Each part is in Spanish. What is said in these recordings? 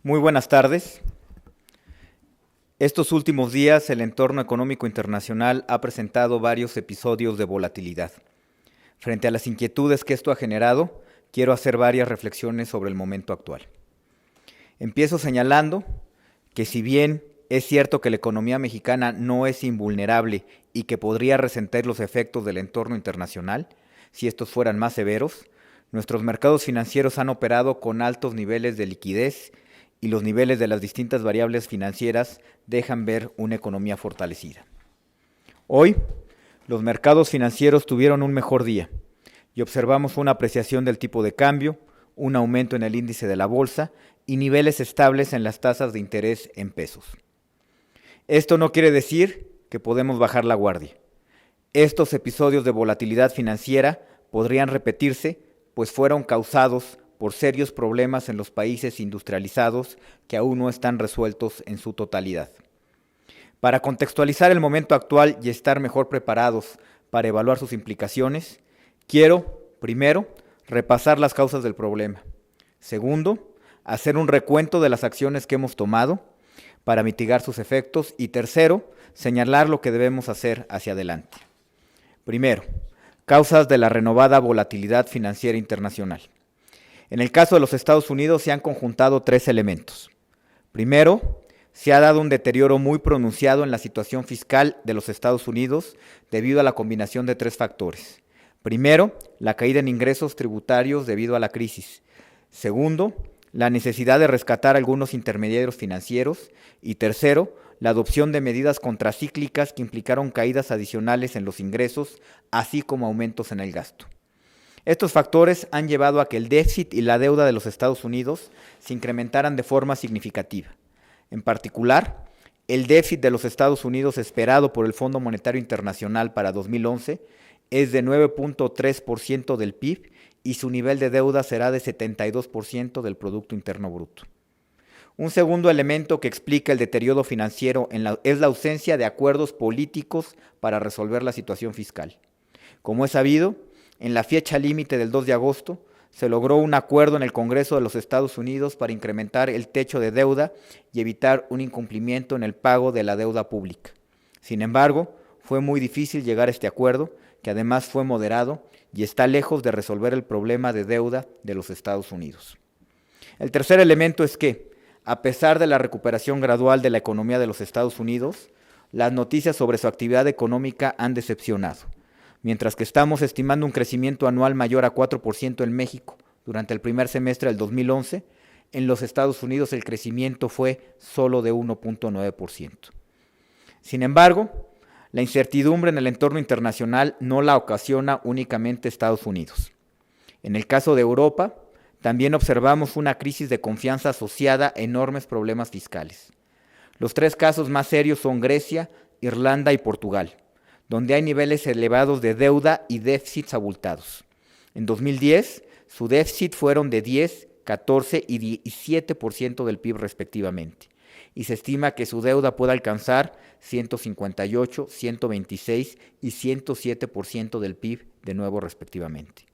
Muy buenas tardes. Estos últimos días el entorno económico internacional ha presentado varios episodios de volatilidad. Frente a las inquietudes que esto ha generado, quiero hacer varias reflexiones sobre el momento actual. Empiezo señalando que si bien es cierto que la economía mexicana no es invulnerable y que podría resentir los efectos del entorno internacional, si estos fueran más severos, nuestros mercados financieros han operado con altos niveles de liquidez y los niveles de las distintas variables financieras dejan ver una economía fortalecida. Hoy, los mercados financieros tuvieron un mejor día y observamos una apreciación del tipo de cambio, un aumento en el índice de la bolsa y niveles estables en las tasas de interés en pesos. Esto no quiere decir que podemos bajar la guardia. Estos episodios de volatilidad financiera podrían repetirse, pues fueron causados por serios problemas en los países industrializados que aún no están resueltos en su totalidad. Para contextualizar el momento actual y estar mejor preparados para evaluar sus implicaciones, quiero, primero, repasar las causas del problema. Segundo, hacer un recuento de las acciones que hemos tomado para mitigar sus efectos. Y tercero, señalar lo que debemos hacer hacia adelante. Primero, causas de la renovada volatilidad financiera internacional. En el caso de los Estados Unidos se han conjuntado tres elementos. Primero, se ha dado un deterioro muy pronunciado en la situación fiscal de los Estados Unidos debido a la combinación de tres factores. Primero, la caída en ingresos tributarios debido a la crisis. Segundo, la necesidad de rescatar algunos intermediarios financieros. Y tercero, la adopción de medidas contracíclicas que implicaron caídas adicionales en los ingresos, así como aumentos en el gasto. Estos factores han llevado a que el déficit y la deuda de los Estados Unidos se incrementaran de forma significativa. En particular, el déficit de los Estados Unidos esperado por el Fondo Monetario Internacional para 2011 es de 9.3% del PIB y su nivel de deuda será de 72% del Producto Interno Bruto. Un segundo elemento que explica el deterioro financiero es la ausencia de acuerdos políticos para resolver la situación fiscal. Como es sabido, en la fecha límite del 2 de agosto, se logró un acuerdo en el Congreso de los Estados Unidos para incrementar el techo de deuda y evitar un incumplimiento en el pago de la deuda pública. Sin embargo, fue muy difícil llegar a este acuerdo, que además fue moderado y está lejos de resolver el problema de deuda de los Estados Unidos. El tercer elemento es que, a pesar de la recuperación gradual de la economía de los Estados Unidos, las noticias sobre su actividad económica han decepcionado. Mientras que estamos estimando un crecimiento anual mayor a 4% en México durante el primer semestre del 2011, en los Estados Unidos el crecimiento fue solo de 1.9%. Sin embargo, la incertidumbre en el entorno internacional no la ocasiona únicamente Estados Unidos. En el caso de Europa, también observamos una crisis de confianza asociada a enormes problemas fiscales. Los tres casos más serios son Grecia, Irlanda y Portugal, donde hay niveles elevados de deuda y déficits abultados. En 2010, su déficit fueron de 10, 14 y 17% del PIB respectivamente, y se estima que su deuda pueda alcanzar 158, 126 y 107% del PIB de nuevo respectivamente.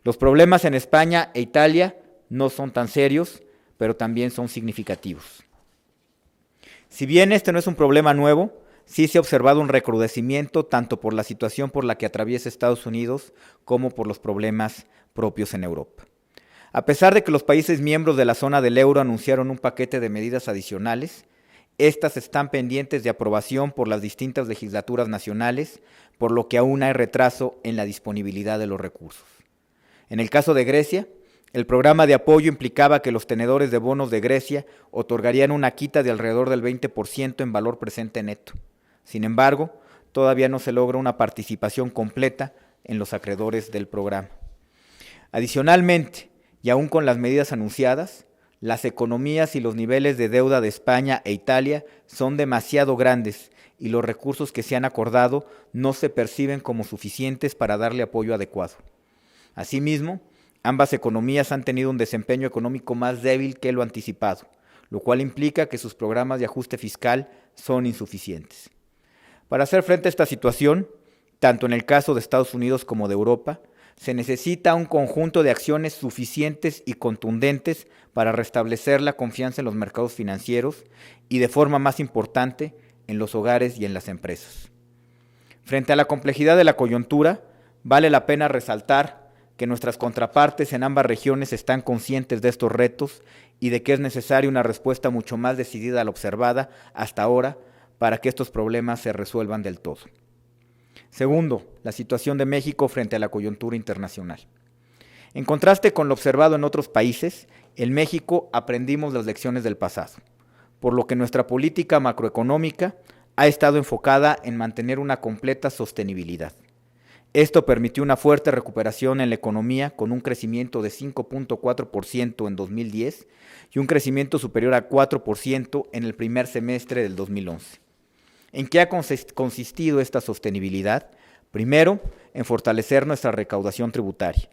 Los problemas en España e Italia no son tan serios, pero también son significativos. Si bien este no es un problema nuevo, sí se ha observado un recrudecimiento tanto por la situación por la que atraviesa Estados Unidos como por los problemas propios en Europa. A pesar de que los países miembros de la zona del euro anunciaron un paquete de medidas adicionales, estas están pendientes de aprobación por las distintas legislaturas nacionales, por lo que aún hay retraso en la disponibilidad de los recursos. En el caso de Grecia, el programa de apoyo implicaba que los tenedores de bonos de Grecia otorgarían una quita de alrededor del 20% en valor presente neto. Sin embargo, todavía no se logra una participación completa en los acreedores del programa. Adicionalmente, y aún con las medidas anunciadas, las economías y los niveles de deuda de España e Italia son demasiado grandes y los recursos que se han acordado no se perciben como suficientes para darle apoyo adecuado. Asimismo, ambas economías han tenido un desempeño económico más débil que lo anticipado, lo cual implica que sus programas de ajuste fiscal son insuficientes. Para hacer frente a esta situación, tanto en el caso de Estados Unidos como de Europa, Se necesita un conjunto de acciones suficientes y contundentes para restablecer la confianza en los mercados financieros y, de forma más importante, en los hogares y en las empresas. Frente a la complejidad de la coyuntura, vale la pena resaltar que nuestras contrapartes en ambas regiones están conscientes de estos retos y de que es necesaria una respuesta mucho más decidida a la observada hasta ahora para que estos problemas se resuelvan del todo. Segundo, la situación de México frente a la coyuntura internacional. En contraste con lo observado en otros países, en México aprendimos las lecciones del pasado, por lo que nuestra política macroeconómica ha estado enfocada en mantener una completa sostenibilidad. Esto permitió una fuerte recuperación en la economía con un crecimiento de 5.4% en 2010 y un crecimiento superior a 4% en el primer semestre del 2011. ¿En qué ha consistido esta sostenibilidad? Primero, en fortalecer nuestra recaudación tributaria.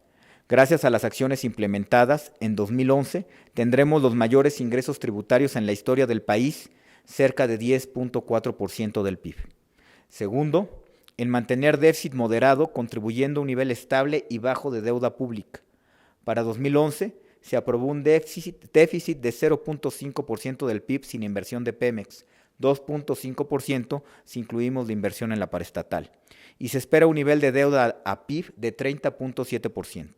Gracias a las acciones implementadas, en 2011 tendremos los mayores ingresos tributarios en la historia del país, cerca de 10.4% del PIB. Segundo, en mantener déficit moderado, contribuyendo a un nivel estable y bajo de deuda pública. Para 2011 se aprobó un déficit de 0.5% del PIB sin inversión de Pemex, 2.5% si incluimos la inversión en la paraestatal, y se espera un nivel de deuda a PIB de 30.7%.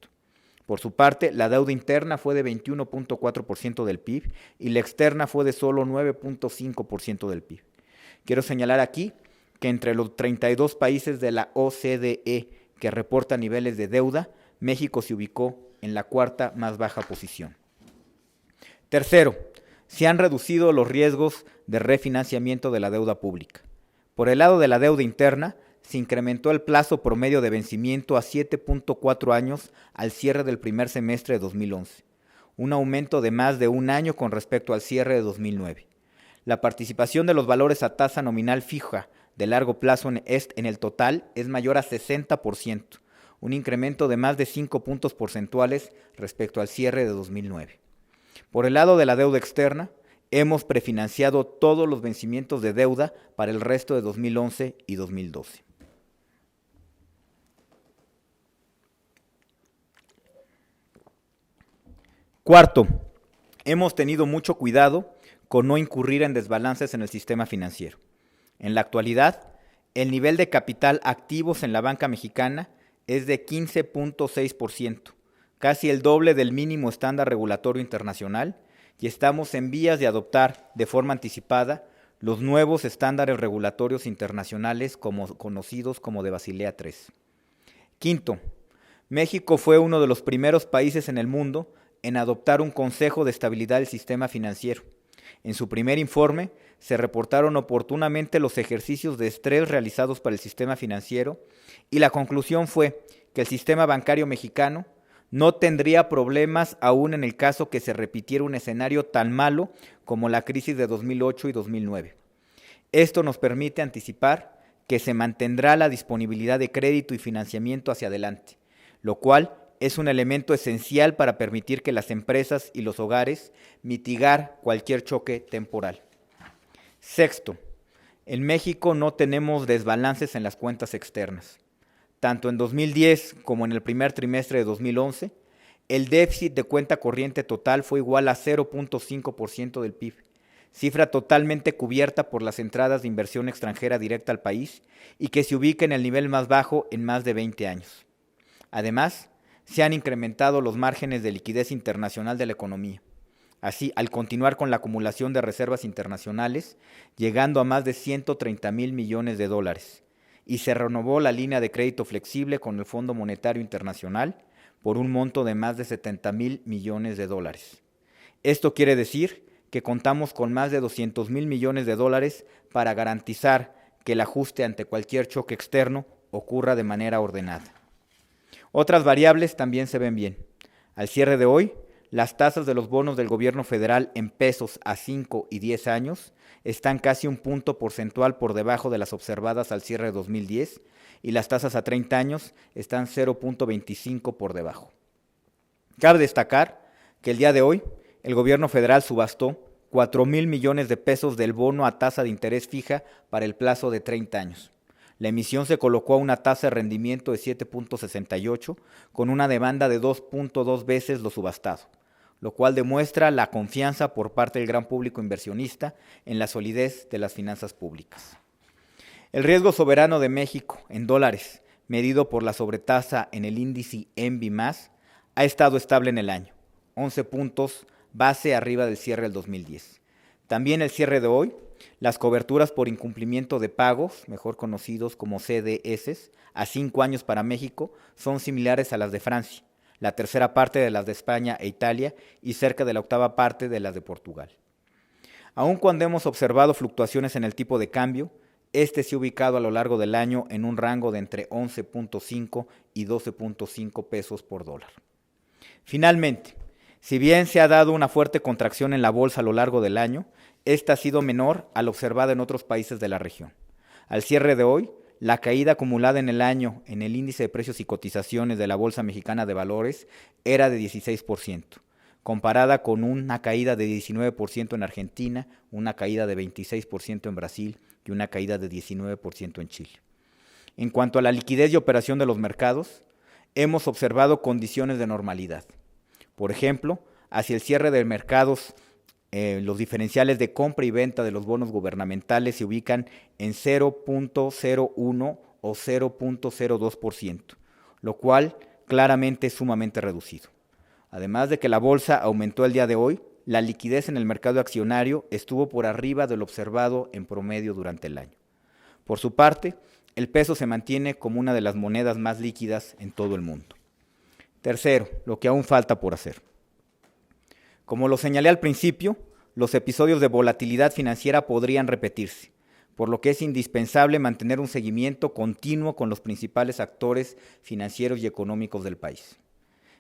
Por su parte, la deuda interna fue de 21.4% del PIB y la externa fue de solo 9.5% del PIB. Quiero señalar aquí que entre los 32 países de la OCDE que reportan niveles de deuda, México se ubicó en la cuarta más baja posición. Tercero, se han reducido los riesgos de refinanciamiento de la deuda pública. Por el lado de la deuda interna, se incrementó el plazo promedio de vencimiento a 7.4 años al cierre del primer semestre de 2011, un aumento de más de un año con respecto al cierre de 2009. La participación de los valores a tasa nominal fija de largo plazo en el total es mayor a 60%, un incremento de más de 5 puntos porcentuales respecto al cierre de 2009. Por el lado de la deuda externa, hemos prefinanciado todos los vencimientos de deuda para el resto de 2011 y 2012. Cuarto, hemos tenido mucho cuidado con no incurrir en desbalances en el sistema financiero. En la actualidad, el nivel de capital activos en la banca mexicana es de 15.6%, casi el doble del mínimo estándar regulatorio internacional, y estamos en vías de adoptar de forma anticipada los nuevos estándares regulatorios internacionales conocidos como de Basilea III. Quinto, México fue uno de los primeros países en el mundo en adoptar un Consejo de Estabilidad del Sistema Financiero. En su primer informe se reportaron oportunamente los ejercicios de estrés realizados para el sistema financiero y la conclusión fue que el sistema bancario mexicano no tendría problemas aún en el caso que se repitiera un escenario tan malo como la crisis de 2008 y 2009. Esto nos permite anticipar que se mantendrá la disponibilidad de crédito y financiamiento hacia adelante, lo cual es un elemento esencial para permitir que las empresas y los hogares mitigar cualquier choque temporal. Sexto, en México no tenemos desbalances en las cuentas externas. Tanto en 2010 como en el primer trimestre de 2011, el déficit de cuenta corriente total fue igual a 0.5% del PIB, cifra totalmente cubierta por las entradas de inversión extranjera directa al país y que se ubica en el nivel más bajo en más de 20 años. Además, se han incrementado los márgenes de liquidez internacional de la economía. Así, al continuar con la acumulación de reservas internacionales, llegando a más de 130,000 millones de dólares, y se renovó la línea de crédito flexible con el Fondo Monetario Internacional por un monto de más de 70,000 millones de dólares. Esto quiere decir que contamos con más de 200,000 millones de dólares para garantizar que el ajuste ante cualquier choque externo ocurra de manera ordenada. Otras variables también se ven bien. Al cierre de hoy, las tasas de los bonos del gobierno federal en pesos a 5 y 10 años están casi un punto porcentual por debajo de las observadas al cierre de 2010 y las tasas a 30 años están 0.25 por debajo. Cabe destacar que el día de hoy el gobierno federal subastó 4,000 millones de pesos del bono a tasa de interés fija para el plazo de 30 años. La emisión se colocó a una tasa de rendimiento de 7.68 con una demanda de 2.2 veces lo subastado, lo cual demuestra la confianza por parte del gran público inversionista en la solidez de las finanzas públicas. El riesgo soberano de México en dólares, medido por la sobretasa en el índice ENVI+, ha estado estable en el año, 11 puntos base arriba del cierre del 2010. También el cierre de hoy, las coberturas por incumplimiento de pagos, mejor conocidos como CDS, a 5 años para México, son similares a las de Francia, la tercera parte de las de España e Italia y cerca de la octava parte de las de Portugal. Aun cuando hemos observado fluctuaciones en el tipo de cambio, este se ha ubicado a lo largo del año en un rango de entre 11.5 y 12.5 pesos por dólar. Finalmente, si bien se ha dado una fuerte contracción en la bolsa a lo largo del año, esta ha sido menor a la observada en otros países de la región. Al cierre de hoy, la caída acumulada en el año en el índice de precios y cotizaciones de la Bolsa Mexicana de Valores era de 16%, comparada con una caída de 19% en Argentina, una caída de 26% en Brasil y una caída de 19% en Chile. En cuanto a la liquidez y operación de los mercados, hemos observado condiciones de normalidad. Por ejemplo, hacia el cierre de mercados, los diferenciales de compra y venta de los bonos gubernamentales se ubican en 0.01 o 0.02%, lo cual claramente es sumamente reducido. Además de que la bolsa aumentó el día de hoy, la liquidez en el mercado accionario estuvo por arriba de lo observado en promedio durante el año. Por su parte, el peso se mantiene como una de las monedas más líquidas en todo el mundo. Tercero, lo que aún falta por hacer. Como lo señalé al principio, los episodios de volatilidad financiera podrían repetirse, por lo que es indispensable mantener un seguimiento continuo con los principales actores financieros y económicos del país.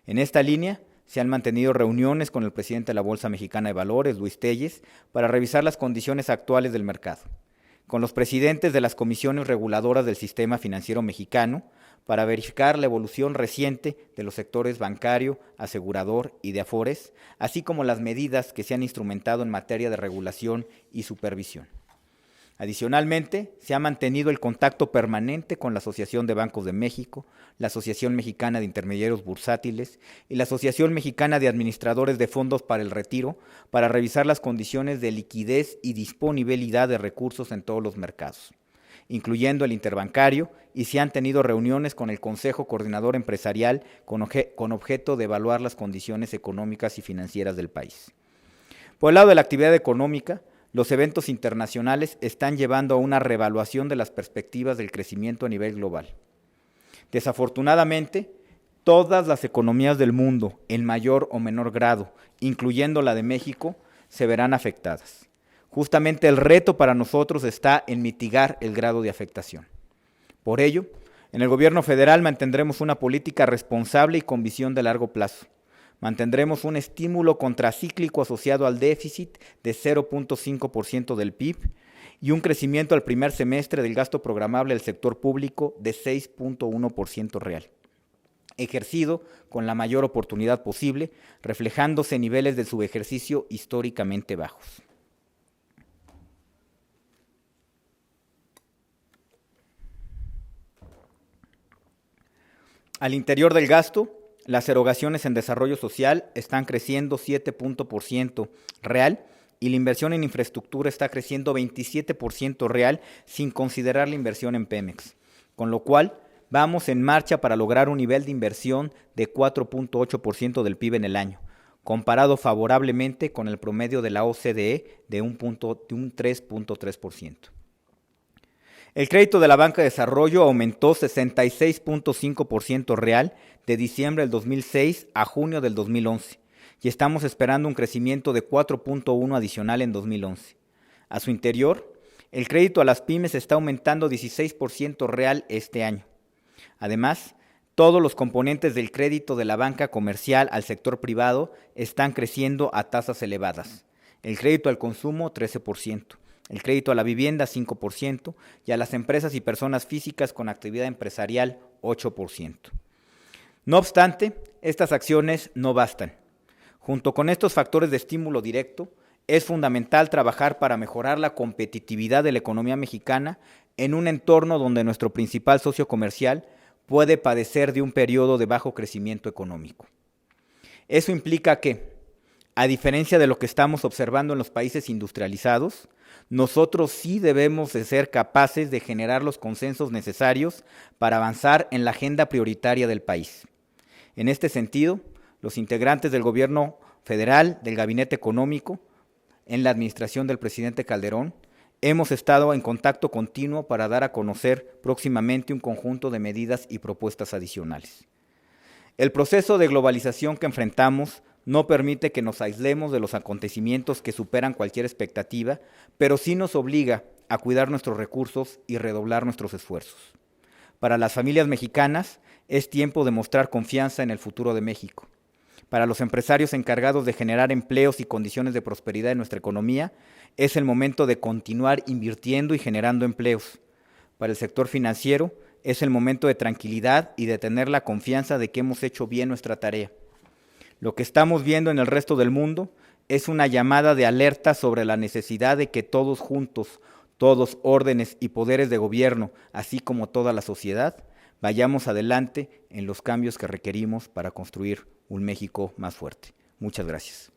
En esta línea, se han mantenido reuniones con el presidente de la Bolsa Mexicana de Valores, Luis Telles, para revisar las condiciones actuales del mercado, con los presidentes de las comisiones reguladoras del sistema financiero mexicano, para verificar la evolución reciente de los sectores bancario, asegurador y de afores, así como las medidas que se han instrumentado en materia de regulación y supervisión. Adicionalmente, se ha mantenido el contacto permanente con la Asociación de Bancos de México, la Asociación Mexicana de Intermediarios Bursátiles y la Asociación Mexicana de Administradores de Fondos para el Retiro para revisar las condiciones de liquidez y disponibilidad de recursos en todos los mercados, incluyendo el interbancario, y se han tenido reuniones con el Consejo Coordinador Empresarial con objeto de evaluar las condiciones económicas y financieras del país. Por el lado de la actividad económica, los eventos internacionales están llevando a una reevaluación de las perspectivas del crecimiento a nivel global. Desafortunadamente, todas las economías del mundo, en mayor o menor grado, incluyendo la de México, se verán afectadas. Justamente el reto para nosotros está en mitigar el grado de afectación. Por ello, en el gobierno federal mantendremos una política responsable y con visión de largo plazo. Mantendremos un estímulo contracíclico asociado al déficit de 0.5% del PIB y un crecimiento al primer semestre del gasto programable del sector público de 6.1% real, ejercido con la mayor oportunidad posible, reflejándose en niveles de subejercicio históricamente bajos. Al interior del gasto, las erogaciones en desarrollo social están creciendo 7% real y la inversión en infraestructura está creciendo 27% real sin considerar la inversión en Pemex, con lo cual vamos en marcha para lograr un nivel de inversión de 4.8% del PIB en el año, comparado favorablemente con el promedio de la OCDE de un 3.3%. El crédito de la banca de desarrollo aumentó 66.5% real de diciembre del 2006 a junio del 2011 y estamos esperando un crecimiento de 4.1 adicional en 2011. A su interior, el crédito a las pymes está aumentando 16% real este año. Además, todos los componentes del crédito de la banca comercial al sector privado están creciendo a tasas elevadas. El crédito al consumo 13%. El crédito a la vivienda 5% y a las empresas y personas físicas con actividad empresarial 8%. No obstante, estas acciones no bastan. Junto con estos factores de estímulo directo, es fundamental trabajar para mejorar la competitividad de la economía mexicana en un entorno donde nuestro principal socio comercial puede padecer de un periodo de bajo crecimiento económico. Eso implica que, a diferencia de lo que estamos observando en los países industrializados, nosotros sí debemos de ser capaces de generar los consensos necesarios para avanzar en la agenda prioritaria del país. En este sentido, los integrantes del gobierno federal, del Gabinete Económico, en la administración del presidente Calderón, hemos estado en contacto continuo para dar a conocer próximamente un conjunto de medidas y propuestas adicionales. El proceso de globalización que enfrentamos no permite que nos aislemos de los acontecimientos que superan cualquier expectativa, pero sí nos obliga a cuidar nuestros recursos y redoblar nuestros esfuerzos. Para las familias mexicanas es tiempo de mostrar confianza en el futuro de México. Para los empresarios encargados de generar empleos y condiciones de prosperidad en nuestra economía, es el momento de continuar invirtiendo y generando empleos. Para el sector financiero, es el momento de tranquilidad y de tener la confianza de que hemos hecho bien nuestra tarea. Lo que estamos viendo en el resto del mundo es una llamada de alerta sobre la necesidad de que todos juntos, todos órdenes y poderes de gobierno, así como toda la sociedad, vayamos adelante en los cambios que requerimos para construir un México más fuerte. Muchas gracias.